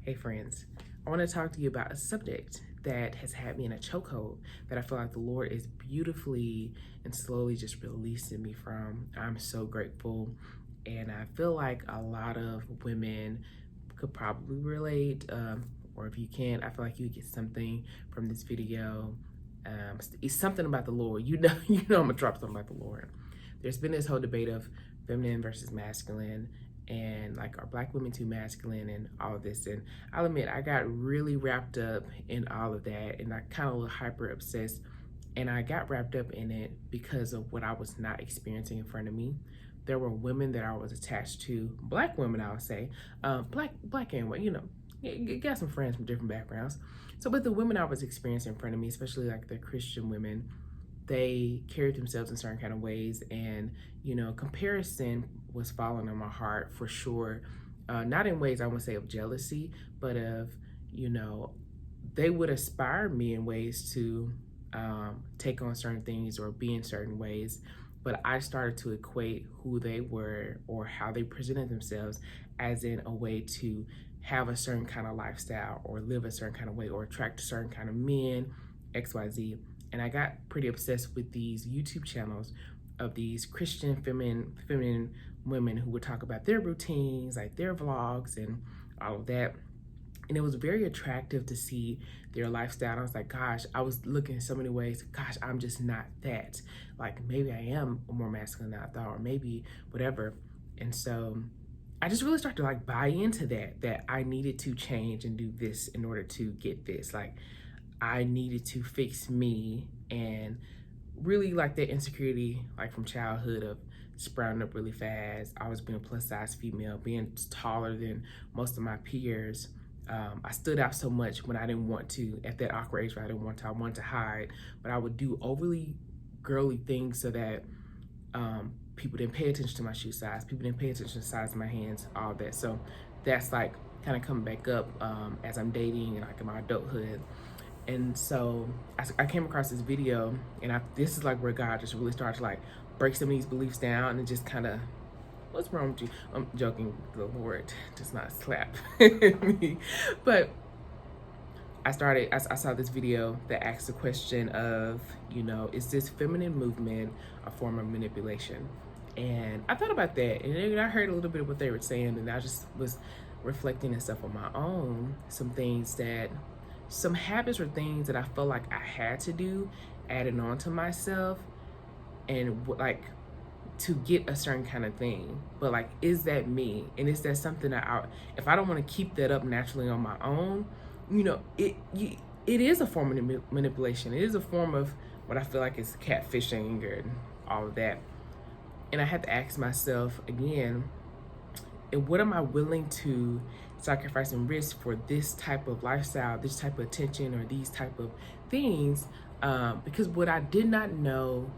Hey friends, I want to talk to you about a subject that has had me in a chokehold that I feel like the Lord is beautifully and slowly just releasing me from. I'm so grateful, and I feel like a lot of women could probably relate, or if you can't, I feel like you get something from this video. It's something about the Lord. I'm gonna drop something about the Lord. There's been this whole debate of feminine versus masculine, and like, are black women too masculine and all of this. And I'll admit, I got really wrapped up in all of that, and I kind of hyper obsessed. And I got wrapped up in it because of what I was not experiencing in front of me. There were women that I was attached to, black women, I would say, black and white, got some friends from different backgrounds. So, but the women I was experiencing in front of me, especially like the Christian women, they carried themselves in certain kind of ways, and comparison was falling on my heart for sure. Not in ways I wouldn't say of jealousy, but of you know they would aspire me in ways to take on certain things or be in certain ways, but I started to equate who they were or how they presented themselves as in a way to have a certain kind of lifestyle or live a certain kind of way or attract a certain kind of men, XYZ. And I got pretty obsessed with these YouTube channels of these Christian feminine women who would talk about their routines, like their vlogs and all of that. And it was very attractive to see their lifestyle. And I was like, gosh, I was looking in so many ways, gosh, I'm just not that. Like, maybe I am more masculine than I thought, or maybe whatever. And so I just really started to like buy into that I needed to change and do this in order to get this. Like, I needed to fix me, and really like that insecurity, like from childhood of sprouting up really fast, always being a plus size female, being taller than most of my peers. I stood out so much when I didn't want to, at that awkward age where I wanted to hide, but I would do overly girly things so that people didn't pay attention to my shoe size, people didn't pay attention to the size of my hands, all that. So that's like kind of coming back up as I'm dating and like in my adulthood. And so I came across this video, and this is like where God just really started to like break some of these beliefs down and just kind of, what's wrong with you? I'm joking, the Lord does not slap me. But I saw this video that asked the question of, is this feminine movement a form of manipulation? And I thought about that, and then I heard a little bit of what they were saying, and I just was reflecting and stuff on my own, some habits or things that I felt like I had to do, adding on to myself, and like to get a certain kind of thing. But like, is that me? And is that something that if I don't want to keep that up naturally on my own, it is a form of manipulation. It is a form of what I feel like is catfishing and all of that. And I had to ask myself again, and what am I willing to sacrifice and risk for this type of lifestyle, this type of attention, or these type of things? Because what I did not know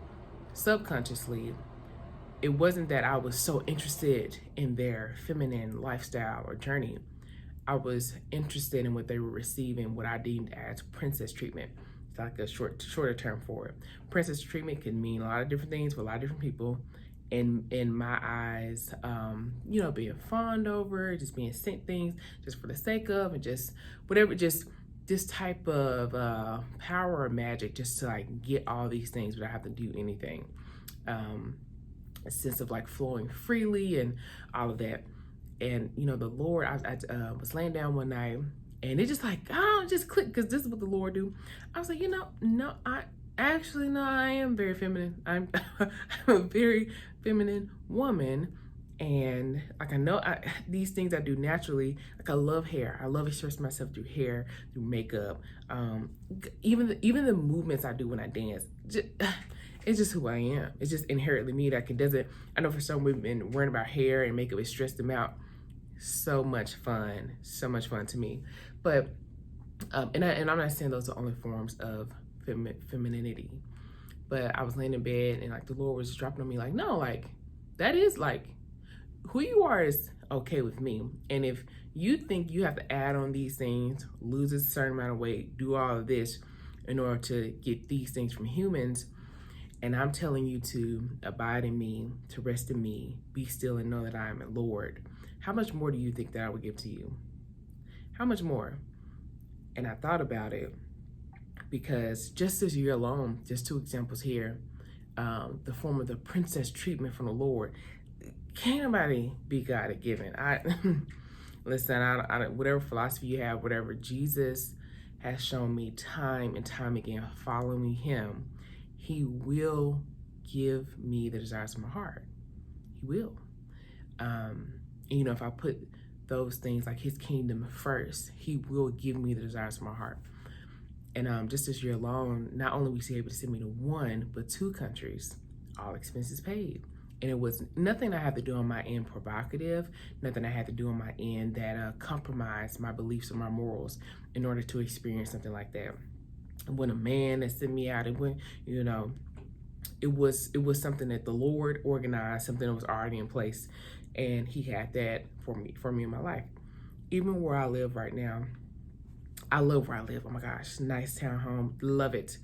subconsciously, it wasn't that I was so interested in their feminine lifestyle or journey. I was interested in what they were receiving, what I deemed as princess treatment. It's like a shorter term for it. Princess treatment can mean a lot of different things for a lot of different people. In my eyes, being fawned over, just being sent things just for the sake of, and just whatever, just this type of power or magic, just to like get all these things without having to do anything. A sense of like flowing freely and all of that. And the Lord, I was laying down one night, and it just like, just clicked, because this is what the Lord do. I was like, no, I am very feminine. I'm a very feminine woman. And like, I know these things I do naturally. Like, I love hair. I love expressing myself through hair, through makeup. Even the movements I do when I dance. It's just who I am. It's just inherently me. I know for some women, worrying about hair and makeup is stressed them out. So much fun to me. But and I'm not saying those are only forms of femininity, but I was laying in bed, and like the Lord was dropping on me like, no, like that is like who you are is okay with me. And if you think you have to add on these things, lose a certain amount of weight, do all of this in order to get these things from humans, and I'm telling you to abide in me, to rest in me, be still and know that I am a Lord, how much more do you think that I would give to you? How much more? And I thought about it because just this year alone, just 2 examples here, the form of the princess treatment from the Lord. Can't nobody be God at giving. Listen, I whatever philosophy you have, whatever, Jesus has shown me time and time again, following him, he will give me the desires of my heart. He will. You know, if I put those things like his kingdom first, he will give me the desires of my heart. And just this year alone, not only was he able to send me to 1, but 2 countries, all expenses paid. And it was nothing I had to do on my end provocative, nothing I had to do on my end that compromised my beliefs or my morals in order to experience something like that. When a man that sent me out, it went, you know, it was something that the Lord organized, something that was already in place, and he had that for me in my life. Even where I live right now, I love where I live. Oh my gosh, nice townhome, love it.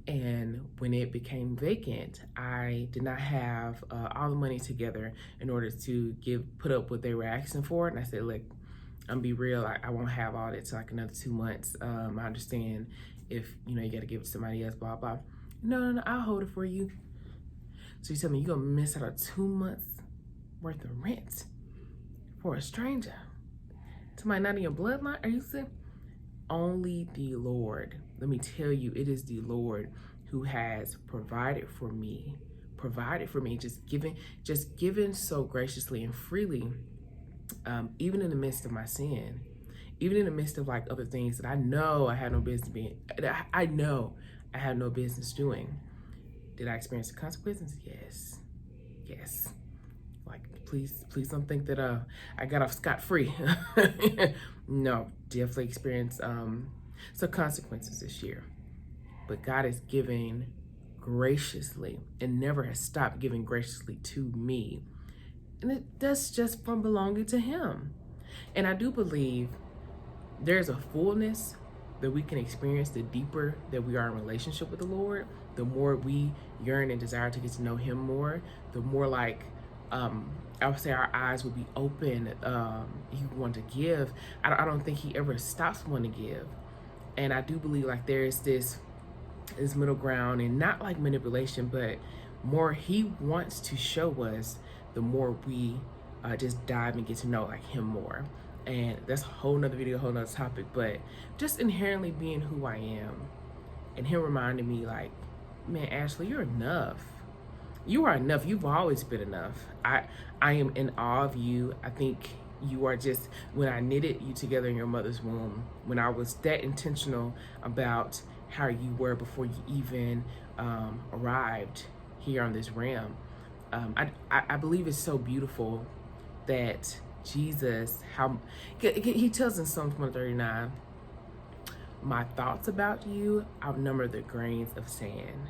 And when it became vacant, I did not have all the money together in order to put up what they were asking for. And I said, look, I'm gonna be real, I won't have all that till like another 2 months. I understand if, you know, you gotta give it to somebody else, blah, blah. No, I'll hold it for you. So you tell me you're gonna miss out on 2 months worth of rent for a stranger? Somebody not in your bloodline? Are you serious? Only the Lord. Let me tell you, it is the Lord who has provided for me, just given so graciously and freely, even in the midst of my sin, even in the midst of like other things that I know I had no business I know I had no business doing. Did I experience the consequences? Yes. Like, please don't think that I got off scot-free. No, definitely experienced some consequences this year. But God is giving graciously and never has stopped giving graciously to me. And that's just from belonging to him. And I do believe there's a fullness that we can experience the deeper that we are in relationship with the Lord. The more we yearn and desire to get to know him more, the more like I would say our eyes would be open. He wanted to give. I don't think he ever stops wanting to give. And I do believe like there is this middle ground, and not like manipulation, but more he wants to show us the more we just dive and get to know like him more. And that's a whole nother video, a whole nother topic, but just inherently being who I am and him reminding me like, man, Ashley, you're enough. You are enough. You've always been enough. I am in awe of you. I think you are just, when I knitted you together in your mother's womb, when I was that intentional about how you were before you even arrived here on this realm, I believe it's so beautiful that Jesus, how he tells in Psalms 139, my thoughts about you outnumber the grains of sand.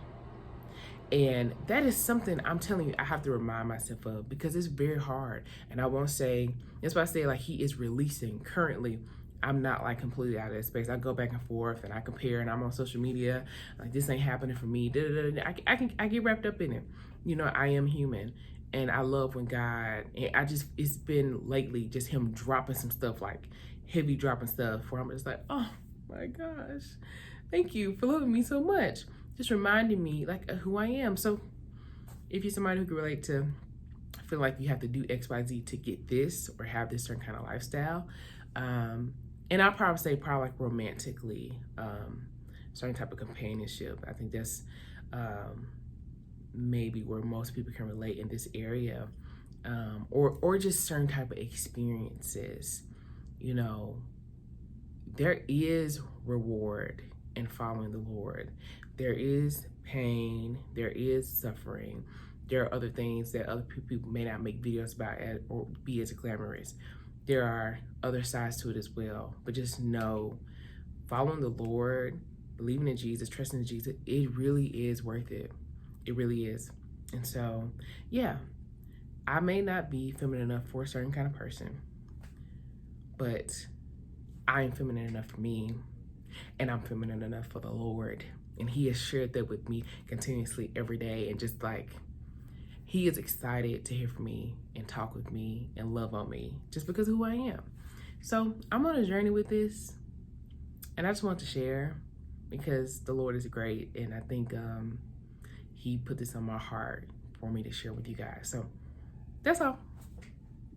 And that is something I'm telling you, I have to remind myself of, because it's very hard. And I won't say, that's why I say like he is releasing currently. I'm not like completely out of that space. I go back and forth and I compare, and I'm on social media, like this ain't happening for me. I get wrapped up in it. You know, I am human. And I love when God, and it's been lately just him dropping some stuff, like heavy dropping stuff where I'm just like, oh my gosh, thank you for loving me so much. Just reminding me like who I am. So if you're somebody who can relate to feel like you have to do XYZ to get this or have this certain kind of lifestyle, and I'll probably say like romantically, certain type of companionship. I think that's maybe where most people can relate in this area, or just certain type of experiences. You know, there is reward in following the Lord. There is pain, there is suffering. There are other things that other people may not make videos about or be as glamorous. There are other sides to it as well. But just know, following the Lord, believing in Jesus, trusting in Jesus, it really is worth it. It really is. And so, yeah, I may not be feminine enough for a certain kind of person, but I am feminine enough for me, and I'm feminine enough for the Lord. And he has shared that with me continuously every day. And just like, he is excited to hear from me and talk with me and love on me just because of who I am. So I'm on a journey with this, and I just want to share because the Lord is great, and I think He put this on my heart for me to share with you guys. So that's all.